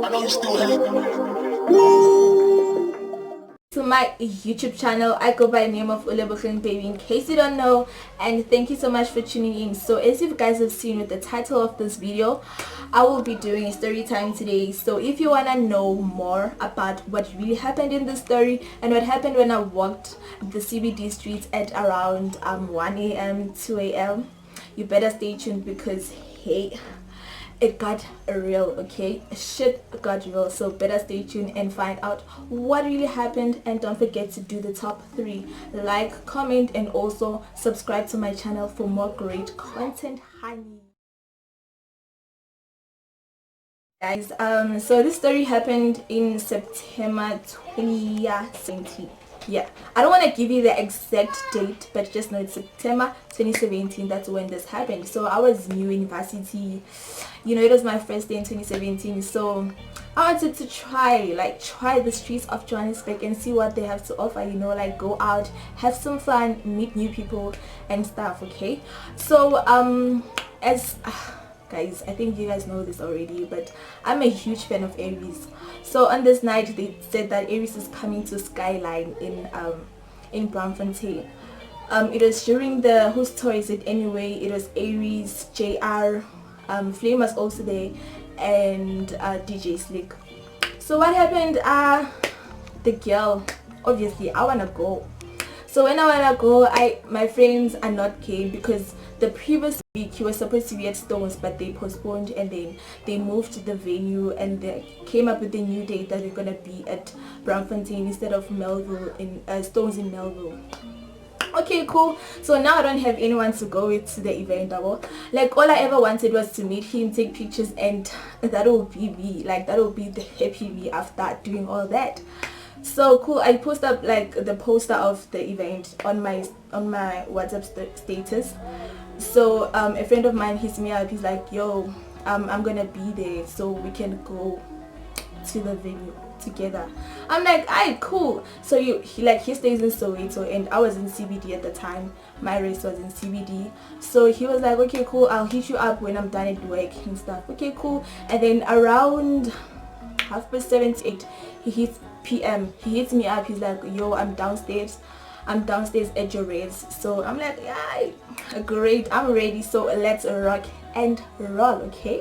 I know you still hate to my YouTube channel. I go by the name of Ulebukhin Baby, in case you don't know, and thank you so much for tuning in. So as you guys have seen with the title of this video, I will be doing a story time today. So if you want to know more about what really happened in the story and what happened when I walked the CBD streets at around 1 a.m 2 a.m, you better stay tuned, because hey, it got real. Okay, shit got real. So better stay tuned and find out what really happened. And don't forget to do the top 3: like, comment, and also subscribe to my channel for more great content, honey. Guys, so this story happened in September 2017. Yeah, I don't want to give you the exact date, but just know it's September 2017. That's when this happened. So I was new in university, you know, it was my first day in 2017. So I wanted to try the streets of Johannesburg and see what they have to offer, you know, like go out, have some fun, meet new people and stuff. Okay, so as guys, I think you guys know this already, but I'm a huge fan of A-Reece. So on this night they said that A-Reece is coming to Skyline in Braamfontein. It was during the, whose tour is it anyway, it was A-Reece, JR, Flame was also there, and DJ Slick. So what happened, the girl, obviously I wanna go. So when I wanna go, my friends are not came, because the previous week he was supposed to be at Stones, but they postponed, and then they moved the venue and they came up with a new date that we're gonna be at Braamfontein instead of Melville, in Stones in Melville. Okay, cool. So now I don't have anyone to go with to the event. Like, all I ever wanted was to meet him, take pictures, and that will be me. Like, that will be the happy me after doing all that. So cool, I post up like the poster of the event on my WhatsApp status. So a friend of mine hits me up. He's like, yo, I'm gonna be there, so we can go to the venue together. I'm like, alright, cool. So he stays in Soweto and I was in CBD at the time. My race was in CBD. So he was like, okay, cool, I'll hit you up when I'm done at work and stuff. Okay, cool. And then around 7:30, he hits me up. He's like, yo, I'm downstairs at your race. So I'm like, yeah, great, I'm ready, so let's rock and roll. Okay.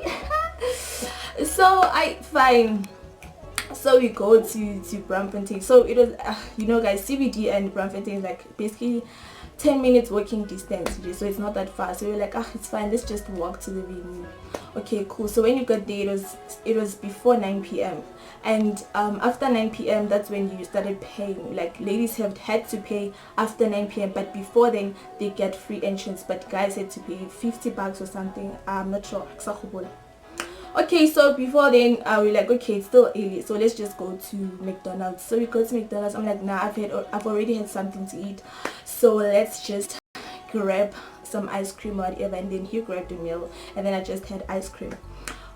So fine. So we go to Braamfontein. So it was you know guys, CBD and Braamfontein is like basically 10 minutes walking distance, so it's not that far. So we're like, it's fine, let's just walk to the venue. Okay, cool. So when you got there, it was before 9 p.m, and after 9 p.m, that's when you started paying. Like, ladies have had to pay after 9 p.m, but before then they get free entrance, but guys had to pay 50 bucks or something. I'm not sure. Okay, so before then we're like, okay, it's still early, so let's just go to McDonald's. So we go to McDonald's. I'm like, nah, I've already had something to eat, so let's just grab some ice cream or whatever. And then he grabbed a meal, and then I just had ice cream.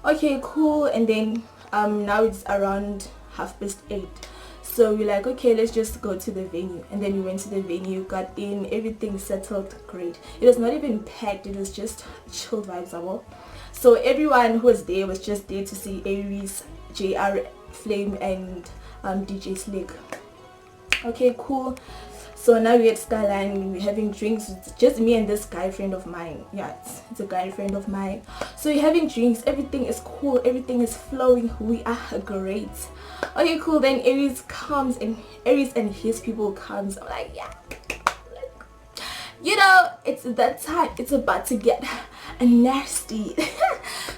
Okay, cool. And then now it's around 8:30. So we're like, okay, let's just go to the venue. And then we went to the venue, got in, everything settled great. It was not even packed, it was just chill vibes. So everyone who was there was just there to see A-Reece, JR, Flame, and DJ Slick. Okay, cool. So now we're at Skyline, we're having drinks. It's just me and this guy friend of mine. Yeah, it's a guy friend of mine. So we're having drinks, everything is cool, everything is flowing, we are great. Okay, cool. Then A-Reece comes, and A-Reece and his people comes. I'm like, yeah, you know, it's that time, it's about to get nasty.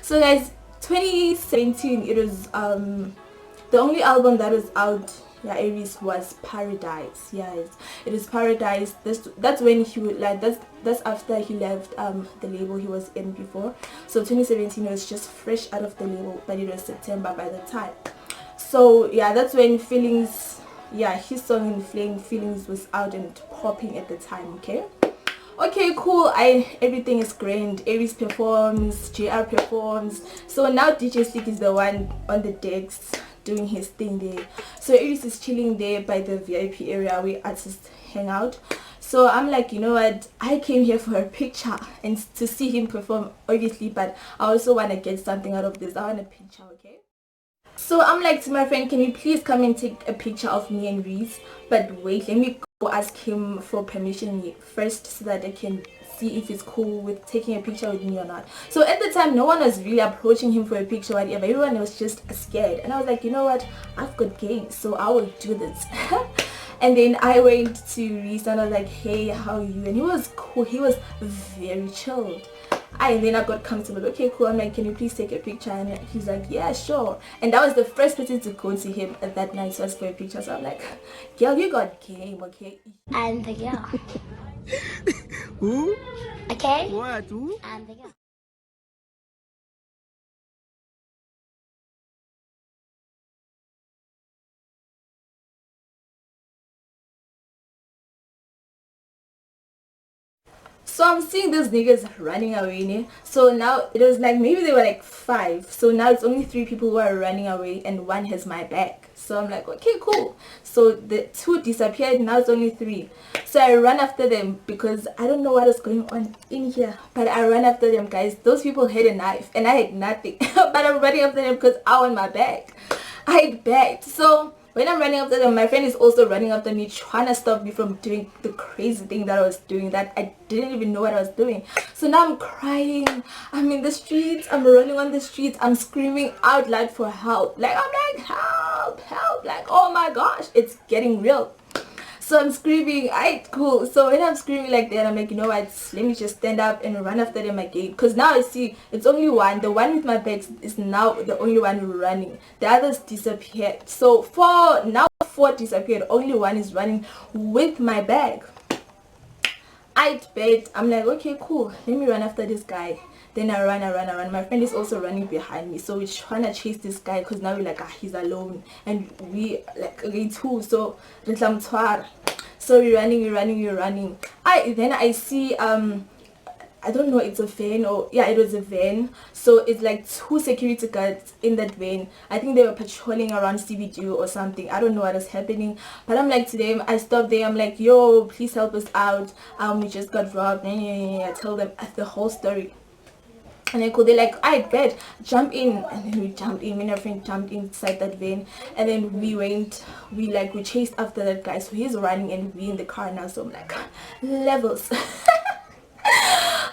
So guys, 2017, it was the only album that was out, yeah, A-Reece, was Paradise. Yes, it is Paradise. That's when he would, like, that's after he left the label he was in before. So 2017 was just fresh out of the label, but it was September by the time. So yeah, that's when Feelings, yeah, his song in Flame, Feelings, was out and popping at the time. Okay, cool. Everything is grand. A-Reece performs, JR performs. So now DJ Slick is the one on the decks doing his thing there. So A-Reece is chilling there by the VIP area where artists hang out. So I'm like, you know what, I came here for a picture and to see him perform, obviously, but I also want to get something out of this. I want a picture. Okay. So I'm like to my friend, can you please come and take a picture of me and Reese? But wait, let me go ask him for permission first so that I can see if he's cool with taking a picture with me or not. So at the time, no one was really approaching him for a picture, whatever. Everyone was just scared. And I was like, you know what? I've got game, so I will do this. And then I went to Reese and I was like, hey, how are you? And he was cool. He was very chilled. And then I got comfortable. Okay, cool. I'm like, can you please take a picture? And he's like, yeah, sure. And that was the first person to go to him at that night to ask for a picture. So I'm like, girl, you got game, okay? I'm the girl. Who? Okay? What? Who? I'm the girl. So I'm seeing these niggas running away. Ne? So now it was like maybe they were like 5. So now it's only 3 people who are running away and 1 has my bag. So I'm like, okay, cool. So the 2 disappeared. Now it's only 3. So I run after them because I don't know what is going on in here. But I run after them, guys. Those people had a knife and I had nothing. But I'm running after them because I want my bag. I had bagged. So when I'm running after them, my friend is also running after me, trying to stop me from doing the crazy thing that I was doing, that I didn't even know what I was doing. So now I'm crying. I'm in the streets. I'm running on the streets. I'm screaming out loud for help. Like, I'm like, help, help. Like, oh my gosh, it's getting real. So I'm screaming, alright, cool. So when I'm screaming like that, I'm like, you know what, let me just stand up and run after them again. Because now I see it's only 1. The one with my bags is now the only one running. The others disappeared. So now 4 disappeared. Only 1 is running with my bag. I bet. I'm like, okay, cool. Let me run after this guy. Then I run. My friend is also running behind me. So we're trying to chase this guy because now we're like, he's alone. And we like, okay, too. So we're running. Then I see I don't know, it's a van, or yeah, it was a van. So it's like 2 security guards in that van. I think they were patrolling around CBD or something. I don't know what is happening, but I'm like to them, I stopped there, I'm like, yo, please help us out, we just got robbed. I tell them the whole story. And then they're like, I bet, jump in. And then we jumped in. Me and our friend jumped inside that van. And then we chased after that guy. So he's running and we in the car now. So I'm like, levels.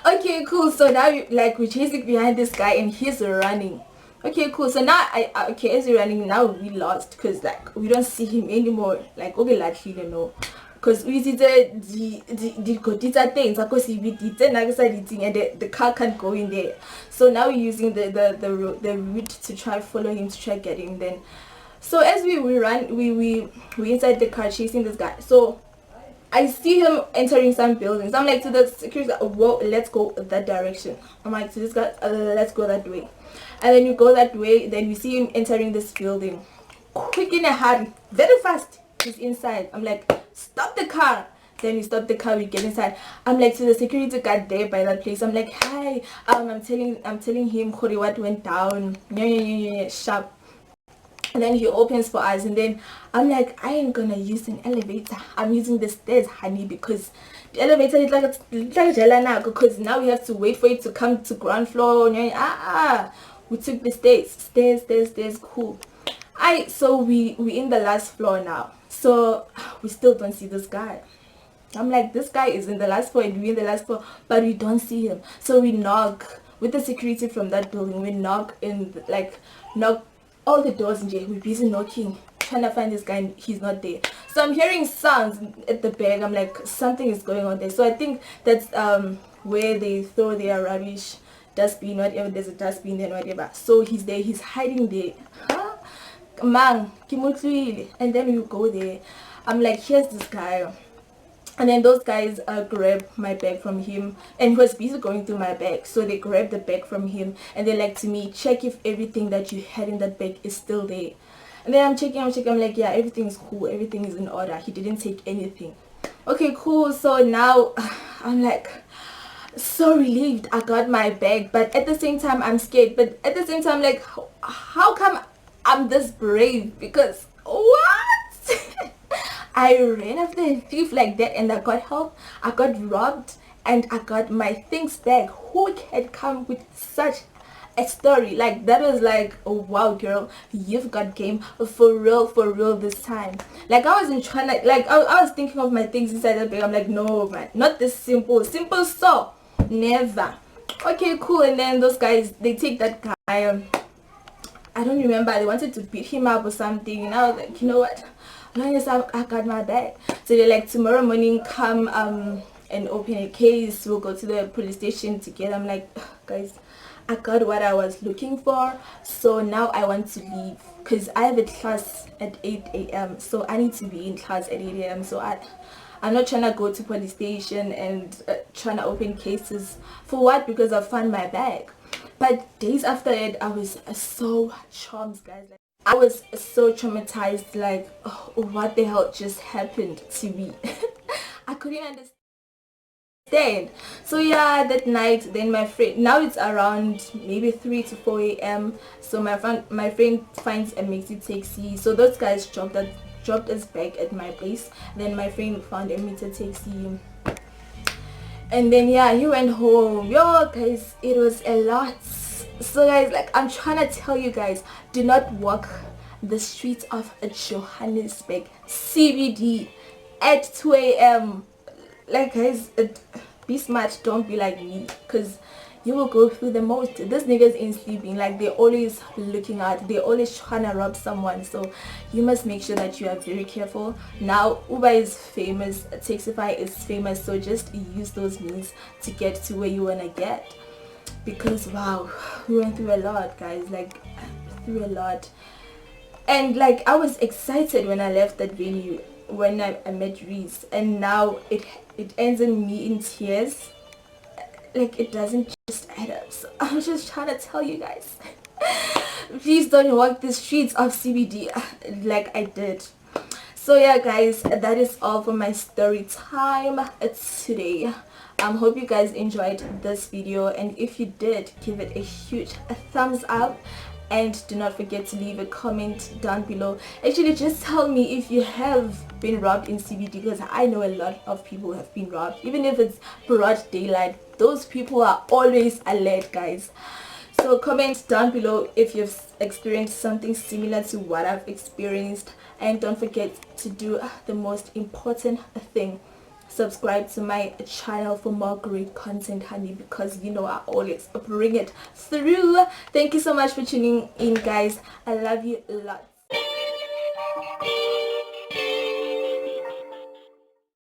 Okay, cool. So now we're chasing behind this guy and he's running. Okay, cool. So now okay, as we're running, now we lost because like we don't see him anymore. Like, okay, like, you know, because we did the things because we did and the car can't go in there. So now we're using the route to try follow him, to try get him. Then so as we run, we inside the car chasing this guy. So I see him entering some buildings. I'm like to the security, whoa, let's go that direction. I'm like to this guy, let's go that way. And then you go that way, then we see him entering this building. Quick in a hurry, very fast. He's inside. I'm like, stop the car. Then we stop the car, we get inside. I'm like to the security guard there by that place. I'm like, hi, I'm telling him Khori what went down. Yeah, sharp. And then he opens for us, and then I'm like, I ain't gonna use an elevator, I'm using the stairs, honey, because the elevator is like because now we have to wait for it to come to ground floor. We took the stairs, cool. So we in the last floor now, so we still don't see this guy. I'm like, this guy is in the last floor and we're in the last floor, but we don't see him. So we knock with the security from that building. We knock all the doors in jail. We're busy knocking, trying to find this guy, and he's not there. So I'm hearing sounds at the back. I'm like, something is going on there. So I think that's where they throw their rubbish, dustbin, whatever. There's a dustbin there, whatever. So he's there. He's hiding there. Huh? Man, and then we go there. I'm like, here's this guy. And then those guys grab my bag from him, and he was busy going through my bag. So they grabbed the bag from him and they're like to me, check if everything that you had in that bag is still there. And then I'm checking, I'm like, yeah, everything is cool, everything is in order, he didn't take anything. Okay, cool. So now I'm like so relieved I got my bag, but at the same time I'm scared. But at the same time, like, how come I'm this brave? Because what? I ran after a thief like that and I got help. I got robbed and I got my things back. Who can come with such a story. Like that was like, oh wow girl, you've got game for real this time. Like I wasn't trying to, like I was thinking of my things inside the bag. I'm like, no man, not this simple so never. Okay, cool. And then those guys, they take that guy, I don't remember, they wanted to beat him up or something, and I was like, you know what, as long as I got my bag. So they're like, tomorrow morning come and open a case, we'll go to the police station together. I'm like, guys, I got what I was looking for, so now I want to leave because I have a class at 8 a.m. so I need to be in class at 8 a.m. so I'm not trying to go to police station and trying to open cases for what, because I found my bag. But days after it, I was so charmed, guys. Like, I was so traumatized, like, oh, what the hell just happened to me? I couldn't understand. So yeah, that night, then my friend, now it's around maybe 3 to 4 a.m. so my friend finds a maxi taxi. So those guys dropped us back at my place. Then my friend found a meter taxi, and then yeah, he went home. Yo guys, it was a lot. So guys, like I'm trying to tell you guys, do not walk the streets of Johannesburg CBD at 2 a.m. Like guys, be smart, don't be like me, because you will go through the most. These niggas ain't sleeping, like they're always looking out, they're always trying to rob someone. So you must make sure that you are very careful. Now Uber is famous, Taxify is famous, so just use those means to get to where you want to get, because wow, we went through a lot, guys, like through a lot. And like I was excited when I left that venue, when I met Reese, and now it ends in me in tears. Like it doesn't just add up. So I'm just trying to tell you guys, please don't walk the streets of CBD like I did. So yeah guys, that is all for my story time today. Hope you guys enjoyed this video, and if you did, give it a huge thumbs up, and do not forget to leave a comment down below. Actually, just tell me if you have been robbed in CBD, because I know a lot of people have been robbed. Even if it's broad daylight, those people are always alert, guys. So comment down below if you've experienced something similar to what I've experienced, and don't forget to do the most important thing: subscribe to my channel for more great content, honey, because you know I always bring it through. Thank you so much for tuning in, guys. I love you a lot.